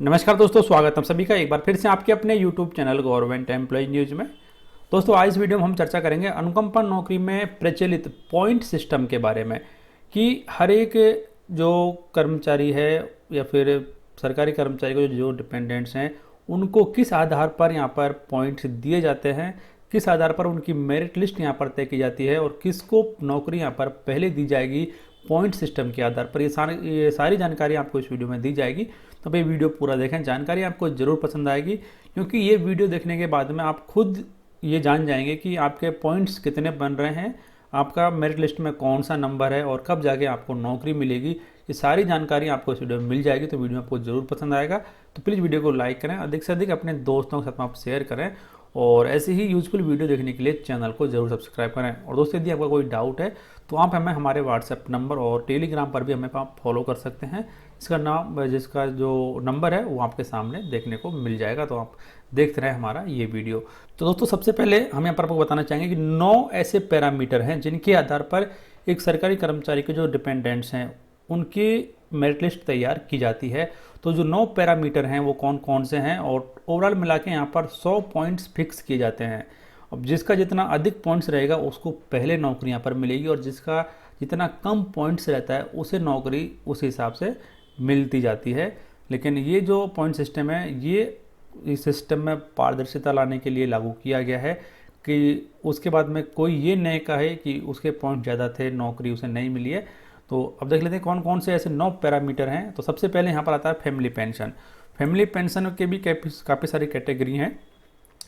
नमस्कार दोस्तों, स्वागत है सभी का एक बार फिर से आपके अपने YouTube channel government employ news में। दोस्तों आज इस वीडियो में हम चर्चा करेंगे अनुकंपा नौकरी में प्रचलित पॉइंट सिस्टम के बारे में कि हर एक जो कर्मचारी है या फिर सरकारी कर्मचारी को जो डिपेंडेंट्स हैं उनको किस आधार पर यहाँ पर पॉइंट्स दिए जाते हैं, किस आधार पर उनकी मेरिट लिस्ट यहाँ पर तय की जाती है और किसको नौकरी यहाँ पर पहले दी जाएगी पॉइंट सिस्टम के आधार पर। ये सारी जानकारी आपको इस वीडियो में दी जाएगी, तो ये वीडियो पूरा देखें। जानकारी आपको ज़रूर पसंद आएगी क्योंकि ये वीडियो देखने के बाद में आप खुद ये जान जाएंगे कि आपके पॉइंट्स कितने बन रहे हैं, आपका मेरिट लिस्ट में कौन सा नंबर है और कब जाके आपको नौकरी मिलेगी। ये सारी जानकारी आपको इस वीडियो में मिल जाएगी, तो वीडियो आपको ज़रूर पसंद आएगा। तो प्लीज़ वीडियो को लाइक करें, अधिक से अधिक अपने दोस्तों के साथ में आप शेयर करें और ऐसे ही यूजफुल वीडियो देखने के लिए चैनल को जरूर सब्सक्राइब करें। और दोस्तों यदि आपका कोई डाउट है तो आप हमें हमारे व्हाट्सएप नंबर और टेलीग्राम पर भी हमें आप फॉलो कर सकते हैं। जिसका जो नंबर है वो आपके सामने देखने को मिल जाएगा, तो आप देखते रहें हमारा ये वीडियो। तो दोस्तों सबसे पहले हम यहाँ पर आपको बताना चाहेंगे कि 9 ऐसे पैरामीटर हैं जिनके आधार पर एक सरकारी कर्मचारी के जो डिपेंडेंट्स हैं उनकी मेरिट लिस्ट तैयार की जाती है। तो जो 9 पैरामीटर हैं वो कौन कौन से हैं और ओवरऑल मिला के यहाँ पर 100 पॉइंट्स फिक्स किए जाते हैं। अब जिसका जितना अधिक पॉइंट्स रहेगा उसको पहले नौकरी यहाँ पर मिलेगी और जिसका जितना कम पॉइंट्स रहता है उसे नौकरी उस हिसाब से मिलती जाती है। लेकिन ये जो पॉइंट सिस्टम है ये इस सिस्टम में पारदर्शिता लाने के लिए लागू किया गया है कि उसके बाद में कोई ये नहीं कहे कि उसके पॉइंट ज़्यादा थे नौकरी उसे नहीं मिली है। तो अब देख लेते हैं कौन कौन से ऐसे 9 पैरामीटर हैं। तो सबसे पहले यहाँ पर आता है फैमिली पेंशन। फैमिली पेंशन के भी काफ़ी सारी कैटेगरी हैं,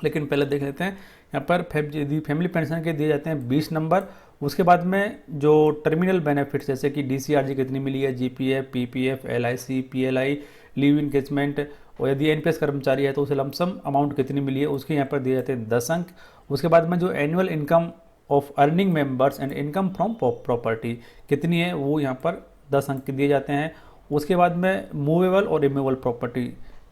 लेकिन पहले देख लेते हैं। यहाँ पर फैमिली पेंशन के दिए जाते हैं 20 नंबर। उसके बाद में जो टर्मिनल बेनिफिट्स जैसे कि DCRG कितनी मिली है, GPF, PPF, LIC, PLI, leave engagement, और यदि NPS कर्मचारी है तो उसे लमसम अमाउंट कितनी मिली है उसके यहाँ पर दिए जाते हैं 10 अंक। उसके बाद में जो annual income of earning members and income from property कितनी है वो यहाँ पर 10 अंक दिए जाते हैं। उसके बाद में मूवेबल और रिमूवेबल प्रॉपर्टी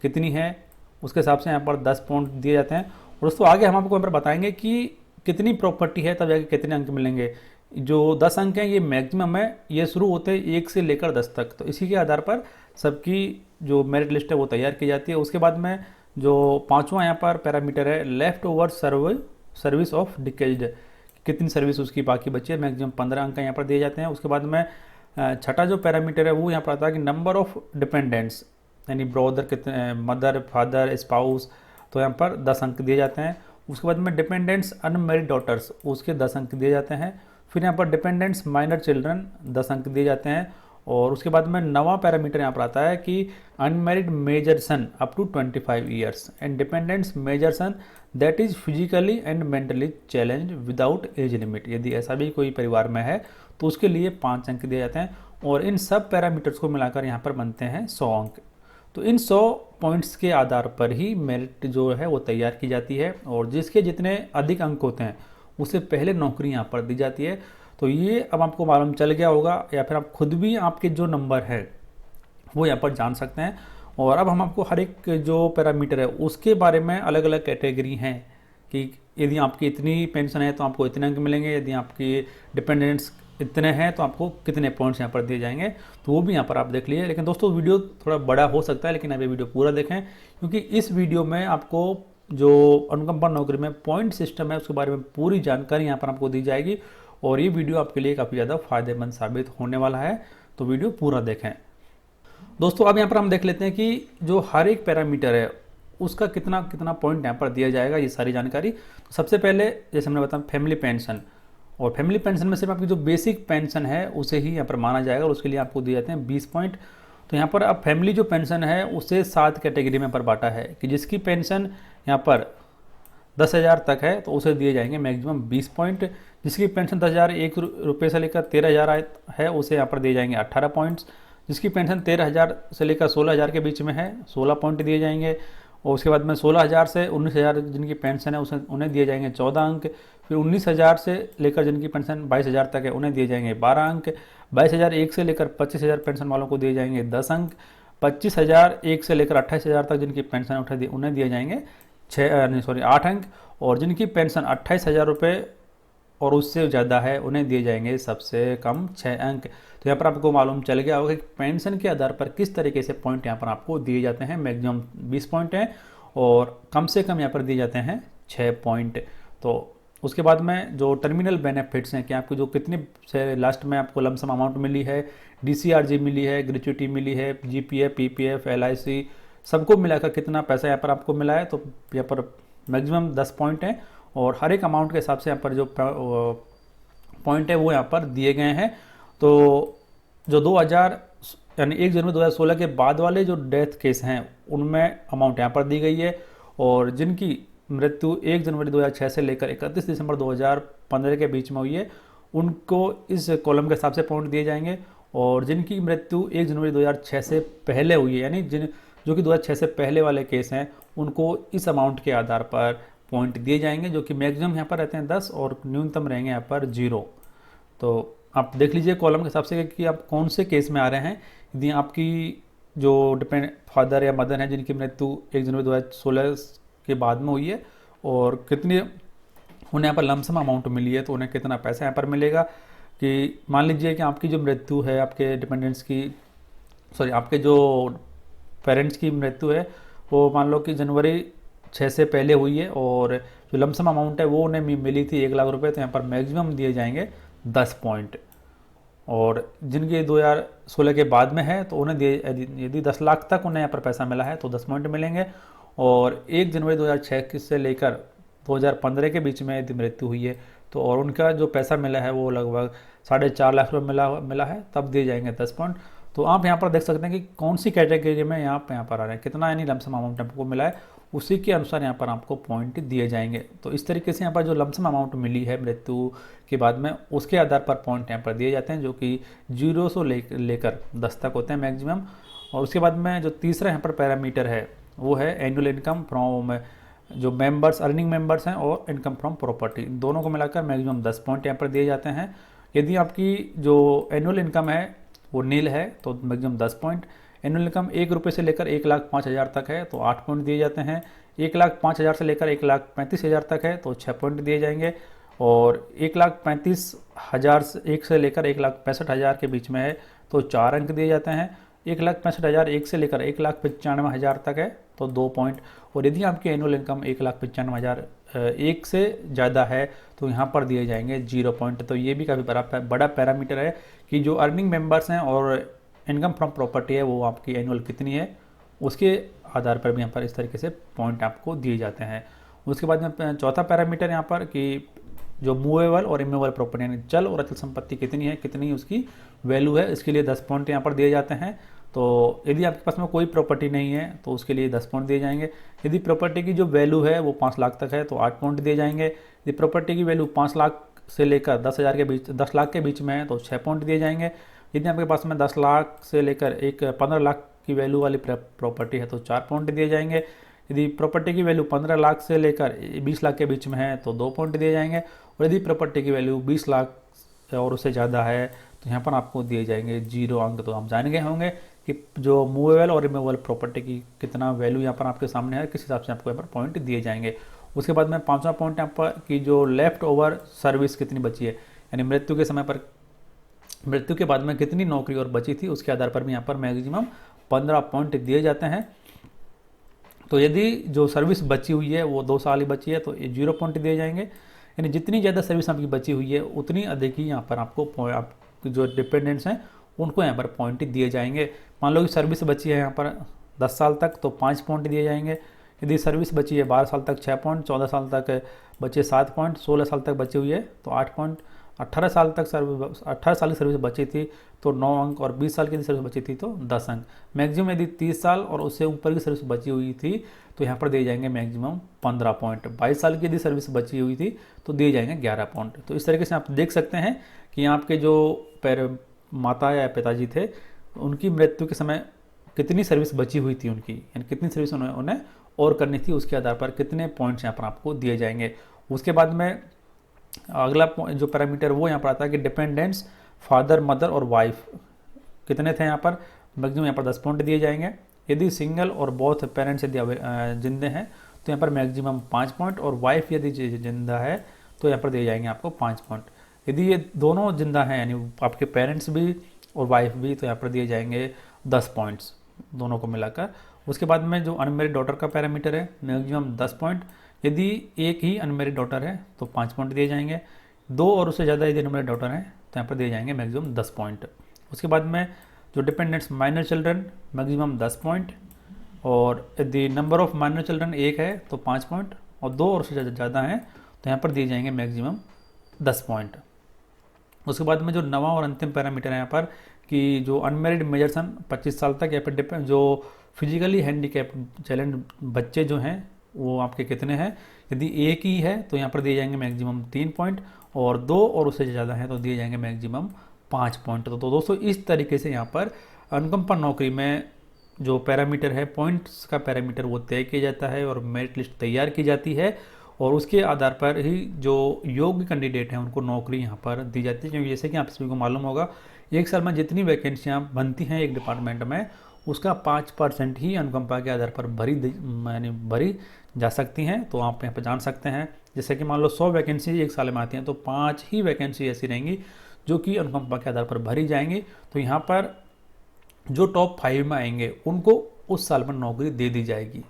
कितनी है उसके हिसाब से यहाँ पर 10 पॉइंट दिए जाते हैं। और दोस्तों आगे हम आपको यहाँ पर बताएंगे कि कितनी प्रॉपर्टी है तब जाके कितने अंक मिलेंगे। जो 10 अंक हैं ये मैक्सिमम है, ये शुरू होते हैं 1 से लेकर 10 तक। तो इसी के आधार पर सबकी जो मेरिट लिस्ट है वो तैयार की जाती है। उसके बाद में जो 5वां यहाँ पर पैरामीटर है लेफ्ट ओवर सर्विस ऑफ डिकेज्ड, कितनी सर्विस उसकी बाकी बची है, मैक्सिमम 15 अंक यहाँ पर दिए जाते हैं। उसके बाद में छठा जो पैरामीटर है वो यहाँ पर आता है कि नंबर ऑफ डिपेंडेंट्स, यानी ब्रदर कितने, मदर, फादर, स्पाउस, तो यहाँ पर 10 अंक दिए जाते हैं। उसके बाद में डिपेंडेंट्स अनमैरिड डॉटर्स, उसके 10 अंक दिए जाते हैं। फिर यहाँ पर डिपेंडेंट्स माइनर चिल्ड्रन 10 अंक दिए जाते हैं। और उसके बाद में 9वां पैरामीटर यहाँ पर आता है कि unmarried major son up to 25 years and dependents major son that is physically and mentally challenge without age limit, यदि ऐसा भी कोई परिवार में है तो उसके लिए 5 अंक दिए जाते हैं। और इन सब पैरामीटर्स को मिलाकर यहाँ पर बनते हैं 100 अंक। तो इन 100 पॉइंट्स के आधार पर ही मेरिट जो है वो तैयार की जाती है और जिसके जितने अधिक अंक होते हैं उसे पहले नौकरी यहाँ पर दी जाती है। तो ये अब आपको मालूम चल गया होगा या फिर आप खुद भी आपके जो नंबर है वो यहाँ पर जान सकते हैं। और अब हम आपको हर एक जो पैरामीटर है उसके बारे में अलग अलग कैटेगरी हैं कि यदि आपकी इतनी पेंशन है तो आपको इतने अंक मिलेंगे, यदि आपकी डिपेंडेंट्स इतने हैं तो आपको कितने पॉइंट्स यहाँ पर दिए जाएंगे, तो वो भी यहाँ पर आप देख लीजिए। लेकिन दोस्तों वीडियो थोड़ा बड़ा हो सकता है, लेकिन आप ये वीडियो पूरा देखें क्योंकि इस वीडियो में आपको जो अनुकंपा नौकरी में पॉइंट सिस्टम है उसके बारे में पूरी जानकारी यहाँ पर आपको दी जाएगी और ये वीडियो आपके लिए काफ़ी ज़्यादा फायदेमंद साबित होने वाला है, तो वीडियो पूरा देखें। दोस्तों अब यहाँ पर हम देख लेते हैं कि जो हर एक पैरामीटर है उसका कितना कितना पॉइंट यहाँ पर दिया जाएगा, ये सारी जानकारी। तो सबसे पहले जैसे हमने बताया फैमिली पेंशन, और फैमिली पेंशन में सिर्फ आपकी जो बेसिक पेंशन है उसे ही यहाँ पर माना जाएगा और उसके लिए आपको दिए जाते हैं 20 पॉइंट। तो यहाँ पर अब फैमिली जो पेंशन है उसे 7 कैटेगरी में पर बांटा है कि जिसकी पेंशन यहाँ पर 10,000 तक है तो उसे दिए जाएंगे मैक्सिमम 20 पॉइंट। जिसकी पेंशन 10,001 रुपये से लेकर 13,000 है उसे यहाँ पर दिए जाएंगे 18 पॉइंट्स। जिसकी पेंशन 13,000 से लेकर 16,000 के बीच में है 16 पॉइंट दिए जाएंगे। और उसके बाद में 16,000 से 19,000 जिनकी पेंशन है उन्हें दिए जाएंगे 14 अंक। फिर 19,000 से लेकर जिनकी पेंशन 22,000 तक है उन्हें दिए जाएंगे 12 अंक। 22,001 से लेकर 25,000 पेंशन वालों को दिए जाएंगे 10 अंक। 25,001 से लेकर 28,000 तक जिनकी पेंशन उन्हें दिए जाएंगे 8 अंक। और जिनकी पेंशन 28,000 रुपये और उससे ज़्यादा है उन्हें दिए जाएंगे सबसे कम 6 अंक। तो यहाँ पर आपको मालूम चल गया होगा कि पेंशन के आधार पर किस तरीके से पॉइंट यहाँ पर आपको दिए जाते हैं। मैक्सिमम 20 पॉइंट हैं और कम से कम यहाँ पर दिए जाते हैं 6 पॉइंट। तो उसके बाद में जो टर्मिनल बेनिफिट्स हैं कि आपको जो कितने से लास्ट में आपको लमसम अमाउंट मिली है, DCRG मिली है, ग्रेच्युटी मिली है, GPF, PPF, LIC सबको मिलाकर कितना पैसा यहाँ पर आपको मिला है। तो यहाँ पर मैक्सिमम 10 पॉइंट हैं और हर एक अमाउंट के हिसाब से यहाँ पर जो पॉइंट है वो यहाँ पर दिए गए हैं। तो जो 2000 यानी 1 जनवरी 2016 के बाद वाले जो डेथ केस हैं उनमें अमाउंट यहाँ पर दी गई है और जिनकी मृत्यु 1 जनवरी 2006 से लेकर 31 दिसंबर 2015 के बीच में हुई है उनको इस कॉलम के हिसाब से पॉइंट दिए जाएंगे। और जिनकी मृत्यु 1 जनवरी 2006 से पहले हुई है यानी जो कि 2006 से पहले वाले केस हैं उनको इस अमाउंट के आधार पर पॉइंट दिए जाएंगे, जो कि मैक्सिमम यहाँ पर रहते हैं 10 और न्यूनतम रहेंगे यहाँ पर 0। तो आप देख लीजिए कॉलम के हिसाब से कि आप कौन से केस में आ रहे हैं। यदि आपकी जो फादर या मदर हैं जिनकी मृत्यु 1 जनवरी 2016 के बाद में हुई है और कितनी उन्हें यहाँ पर लमसम अमाउंट मिली है तो उन्हें कितना पैसा यहाँ पर मिलेगा। कि मान लीजिए कि आपकी जो मृत्यु है आपके डिपेंडेंट्स की आपके जो पेरेंट्स की मृत्यु है वो मान लो कि जनवरी 6 से पहले हुई है और जो लमसम अमाउंट है वो उन्हें मिली थी 1 लाख रुपए, तो यहाँ पर मैक्सिमम दिए जाएंगे 10 पॉइंट। और जिनके 2016 के बाद में है तो उन्हें यदि 10 लाख तक उन्हें यहाँ पर पैसा मिला है तो 10 पॉइंट मिलेंगे। और 1 जनवरी 2006 से लेकर 2015 के बीच में यदि मृत्यु हुई है तो और उनका जो पैसा मिला है वो लगभग 4.5 लाख रुपये मिला है तब दिए जाएंगे 10 पॉइंट। तो आप यहाँ पर देख सकते हैं कि कौन सी कैटेगरी में यहाँ पर आ रहे हैं, कितना यानी लमसम अमाउंट आपको मिला है उसी के अनुसार यहाँ पर आपको पॉइंट दिए जाएंगे। तो इस तरीके से यहाँ पर जो लमसम अमाउंट मिली है मृत्यु के बाद में उसके आधार पर पॉइंट यहाँ पर दिए जाते हैं, जो कि 0 से लेकर 10 तक होते हैं मैक्सिमम। और उसके बाद में जो तीसरा यहाँ पर पैरामीटर है वो है एनुअल इनकम फ्रॉम जो मेंबर्स अर्निंग मेंबर्स हैं और इनकम फ्रॉम प्रॉपर्टी, दोनों को मिलाकर मैक्सिमम 10 पॉइंट यहाँ पर दिए जाते हैं। यदि आपकी जो एनुअल इनकम है वो नील है तो मैक्सिमम 10 पॉइंट। एनुअल इनकम 1 रुपये से लेकर 1,05,000 तक है तो 8 पॉइंट दिए जाते हैं। 1,05,000 से लेकर 1,35,000 तक है तो 6 पॉइंट दिए जाएंगे। और 1,35,000 से लेकर 1,65,000 के बीच में है तो 4 अंक दिए जाते हैं। 1,65,000 1 से लेकर 1,95,000 तक है तो 2 पॉइंट। और यदि आपकी एनुअल इनकम 1,95,000 1 से ज़्यादा है तो यहाँ पर दिए जाएंगे 0 पॉइंट। तो ये भी काफ़ी बड़ा पैरामीटर है कि जो अर्निंग मेंबर्स हैं और इनकम फ्रॉम प्रॉपर्टी है वो आपकी एनुअल कितनी है उसके आधार पर भी यहाँ पर इस तरीके से पॉइंट आपको दिए जाते हैं। उसके बाद में चौथा पैरामीटर यहाँ पर कि जो मूवेबल और इमूवेबल प्रॉपर्टी यानी चल और अचल संपत्ति कितनी है, कितनी उसकी वैल्यू है, इसके लिए 10 पॉइंट यहाँ पर दिए जाते हैं। तो यदि आपके पास में कोई प्रॉपर्टी नहीं है तो उसके लिए 10 पॉइंट दिए जाएंगे। यदि प्रॉपर्टी की जो वैल्यू है वो 5 लाख तक है तो 8 पॉइंट दिए जाएंगे। यदि प्रॉपर्टी की वैल्यू 5 लाख से लेकर 10 लाख के बीच में है तो 6 पॉइंट दिए जाएंगे। यदि आपके पास में 10 लाख से लेकर 15 लाख की वैल्यू वाली प्रॉपर्टी है तो 4 पॉइंट दिए जाएंगे। यदि प्रॉपर्टी की वैल्यू 15 लाख से लेकर 20 लाख के बीच में है तो 2 पॉइंट दिए जाएंगे। और यदि प्रॉपर्टी की वैल्यू 20 लाख और उससे ज़्यादा है तो यहाँ पर आपको दिए जाएंगे 0 अंक। तो हम जान गए होंगे कि जो मूवेबल और इमूवेबल प्रॉपर्टी की कितना वैल्यू यहाँ पर आपके सामने है, किस हिसाब से आपको यहाँ पर पॉइंट दिए जाएंगे। उसके बाद में 5वां पॉइंट यहाँ पर कि जो लेफ्ट ओवर सर्विस कितनी बची है, यानी मृत्यु के बाद में कितनी नौकरी और बची थी उसके आधार पर भी यहाँ पर मैक्सिमम 15 पॉइंट दिए जाते हैं। तो यदि जो सर्विस बची हुई है वो 2 साल ही बची है तो 0 पॉइंट दिए जाएंगे। यानी जितनी ज़्यादा सर्विस आपकी बची हुई है उतनी अधिक ही यहाँ पर आपको जो डिपेंडेंट्स हैं उनको यहाँ पर पॉइंट दिए जाएंगे। मान लो कि सर्विस बची है यहाँ पर 10 साल तक तो 5 पॉइंट दिए जाएंगे। यदि सर्विस बची है 12 साल तक 6 पॉइंट, 14 साल तक बचे 7 पॉइंट, 16 साल तक बची हुई है तो 8 पॉइंट, 18 साल की सर्विस बची थी तो 9 अंक और 20 साल की सर्विस बची थी तो 10 अंक। मैक्सिमम यदि 30 साल और उससे ऊपर की सर्विस बची हुई थी तो यहाँ पर दिए जाएंगे मैक्सिमम 15 पॉइंट। 22 साल की यदि सर्विस बची हुई थी तो दिए जाएंगे 11 पॉइंट। तो इस तरीके से आप देख सकते हैं कि आपके जो माता या पिताजी थे उनकी मृत्यु के समय कितनी सर्विस बची हुई थी उनकी, यानी कितनी सर्विस उन्हें और करनी थी, उसके आधार पर कितने पॉइंट्स यहाँ पर आपको दिए जाएंगे। उसके बाद में अगला जो पैरामीटर वो यहाँ पर आता है कि डिपेंडेंट्स फादर मदर और वाइफ कितने थे यहाँ पर, मैक्सिमम यहाँ पर 10 पॉइंट दिए जाएंगे। यदि सिंगल और बोथ पेरेंट्स यदि जिंदे हैं तो यहाँ पर मैक्सिमम 5 पॉइंट और वाइफ यदि जिंदा है तो यहाँ पर दिए जाएंगे आपको 5 पॉइंट। यदि ये दोनों जिंदा हैं यानी आपके पेरेंट्स भी और वाइफ भी, तो यहाँ पर दिए जाएंगे 10 पॉइंट्स दोनों को मिलाकर। उसके बाद में जो अनमेरिड डॉटर का पैरामीटर है मैक्सिमम 10 पॉइंट। यदि एक ही अनमेरिड डॉटर है तो 5 पॉइंट दिए जाएंगे। 2 और उससे ज़्यादा यदि अनमेरिड डॉटर हैं तो यहाँ पर दिए जाएंगे मैक्सिमम 10 पॉइंट। उसके बाद में जो dependents minor children maximum 10 point, और यदि नंबर ऑफ माइनर चिल्ड्रन 1 है तो 5 पॉइंट, और 2 और उससे ज़्यादा हैं तो यहाँ पर दिए जाएंगे मैक्सिमम 10 पॉइंट। उसके बाद में जो नवा और अंतिम पैरामीटर है यहाँ पर कि जो अनमेरिड मेजर सन 25 साल तक या फिर जो फिजिकली हैंडीकैप चैलेंज बच्चे जो हैं वो आपके कितने हैं। यदि एक ही है तो यहाँ पर दिए जाएंगे मैक्सिमम 3 पॉइंट, और 2 और उससे ज़्यादा हैं तो दिए जाएंगे मैक्सिमम 5 पॉइंट। तो दोस्तों इस तरीके से यहाँ पर अनुकंपा नौकरी में जो पैरामीटर है, पॉइंट्स का पैरामीटर वो तय किया जाता है और मेरिट लिस्ट तैयार की जाती है, और उसके आधार पर ही जो योग्य कैंडिडेट हैं उनको नौकरी यहाँ पर दी जाती है। क्योंकि जैसे कि आप सभी को मालूम होगा, एक साल में जितनी वैकेंसियाँ बनती हैं एक डिपार्टमेंट में, उसका 5% ही अनुकंपा के आधार पर भरी जा सकती हैं। तो आप यहाँ पर जान सकते हैं, जैसे कि मान लो 100 वैकेंसी एक साल में आती हैं तो 5 ही वैकेंसी ऐसी रहेंगी जो कि अनुकंपा के आधार पर भरी जाएंगी। तो यहाँ पर जो टॉप 5 में आएंगे उनको उस साल में नौकरी दे दी जाएगी।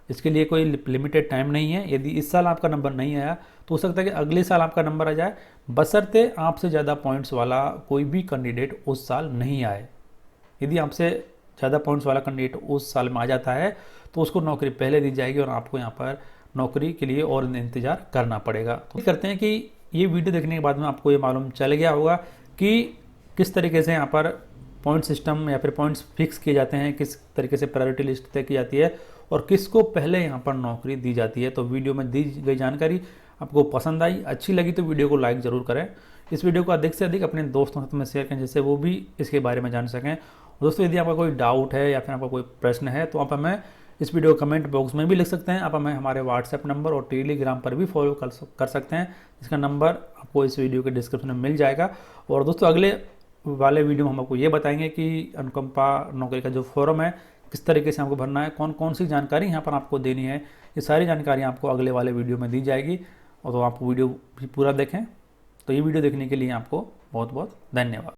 इसके लिए कोई लिमिटेड टाइम नहीं है। यदि इस साल आपका नंबर नहीं आया तो हो सकता है कि अगले साल आपका नंबर आ जाए, बशर्ते आपसे ज़्यादा पॉइंट्स वाला कोई भी कैंडिडेट उस साल नहीं आए। यदि आपसे ज़्यादा पॉइंट्स वाला कैंडिडेट उस साल में आ जाता है तो उसको नौकरी पहले दी जाएगी और आपको यहाँ पर नौकरी के लिए और इंतज़ार करना पड़ेगा। तो करते हैं कि ये वीडियो देखने के बाद में आपको ये मालूम चल गया होगा कि किस तरीके से यहाँ पर पॉइंट सिस्टम या फिर पॉइंट्स फिक्स किए जाते हैं, किस तरीके से प्रायोरिटी लिस्ट तय की जाती है और किसको पहले यहाँ पर नौकरी दी जाती है। तो वीडियो में दी गई जानकारी आपको पसंद आई, अच्छी लगी तो वीडियो को लाइक ज़रूर करें। इस वीडियो को अधिक से अधिक अपने दोस्तों के साथ में शेयर करें जिससे वो भी इसके बारे में जान सकें। दोस्तों यदि आपका कोई डाउट है या फिर आपका कोई प्रश्न है तो आप हमें इस वीडियो कमेंट बॉक्स में भी लिख सकते हैं। आप हमें हमारे व्हाट्सएप नंबर और टेलीग्राम पर भी फॉलो कर सकते हैं, जिसका नंबर आपको इस वीडियो के डिस्क्रिप्शन में मिल जाएगा। और दोस्तों अगले वाले वीडियो में हम आपको ये बताएंगे कि अनुकंपा नौकरी का जो फॉर्म है किस तरीके से आपको भरना है, कौन कौन सी जानकारी यहाँ पर आपको देनी है, ये सारी जानकारी आपको अगले वाले वीडियो में दी जाएगी। और तो आप वीडियो भी पूरा देखें। तो ये वीडियो देखने के लिए आपको बहुत बहुत धन्यवाद।